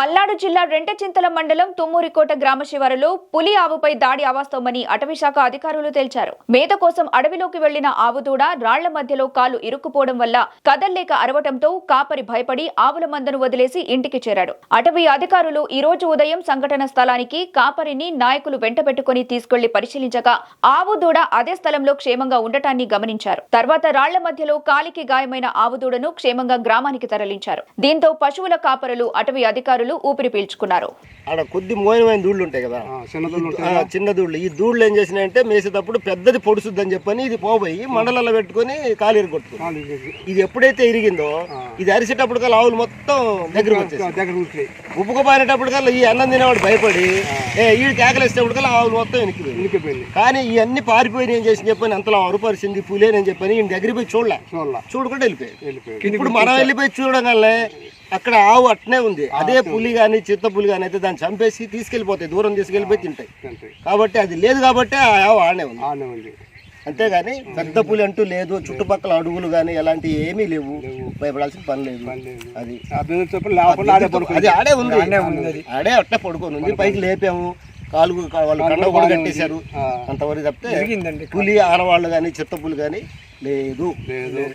పల్నాడు జిల్లా రెంటచింతల మండలం తుమ్మూరికోట గ్రామ శివారులో పులి ఆవుపై దాడి అవాస్తవమని అటవీశాఖ అధికారులు తేల్చారు. మేత కోసం అడవిలోకి వెళ్లిన ఆవు దూడ రాళ్ల మధ్యలో కాలు ఇరుక్కుపోవడం వల్ల కదల్లేక అరవటంతో కాపరి భయపడి ఆవుల మందను వదిలేసి ఇంటికి చేరాడు. అటవీ అధికారులు ఈ రోజు ఉదయం సంఘటన స్థలానికి కాపరిని నాయకులు వెంటబెట్టుకుని తీసుకెళ్లి పరిశీలించగా ఆవు దూడ అదే స్థలంలో క్షేమంగా ఉండటాన్ని గమనించారు. తర్వాత రాళ్ల మధ్యలో కాలికి గాయమైన ఆవు దూడను క్షేమంగా గ్రామానికి తరలించారు. దీంతో పశువుల కాపరులు అటవీ అధికారులు ఊపిరి పీల్చుకున్నారు. ఆడ కొద్ది మోయమైన దూళ్ళు ఉంటాయి కదా, చిన్న దూళ్ళు. ఈ దూళ్ళు ఏం చేసినాయంటే మేసేటప్పుడు పెద్దది పొడుసుద్దని చెప్పని ఇది పోయి మండలంలో పెట్టుకుని కాలు కొట్టుకుని ఇది ఎప్పుడైతే ఇరిగిందో ఇది అరిసేటప్పుడు కల్లా ఆవులు మొత్తం దగ్గరకు వచ్చేసి ఉప్పుకుపోయినప్పుడు కల్లా ఈ అన్నం తినేవాడు భయపడి ఈ కేకలేసేటప్పుడు కల్లా ఆవులు మొత్తం వెనికిపోయింది. కానీ ఇవన్నీ పారిపోయి ఏం చేసి చెప్పని అంతలో అరుపరిచింది పులేనని చెప్పని ఈయన దగ్గర పోయి చూడకుండా వెళ్ళిపోయి ఇప్పుడు మనం వెళ్ళిపోయి చూడగలనే అక్కడ ఆవు అట్నే ఉంది. అదే పులి కానీ చిత్త పులి కానీ అయితే దాన్ని చంపేసి తీసుకెళ్ళిపోతాయి, దూరం తీసుకెళ్ళిపోయి తింటాయి. కాబట్టి అది లేదు కాబట్టి ఆ ఆవు ఆడనే ఉంది. అంతేగాని పెద్ద పులి అంటూ లేదు. చుట్టుపక్కల అడుగులు కానీ ఎలాంటివి ఏమీ లేవు, భయపడాల్సిన పని లేదు. అది ఆడే ఉంది, ఆడే అట్నే పడుకొని ఉంది. పైకి లేపాము, కాలు వాళ్ళు కండ కూడా కట్టేశారు. అంతవరకు చెప్తే పులి ఆడవాళ్ళు కానీ చిత్త పులి కానీ లేదు.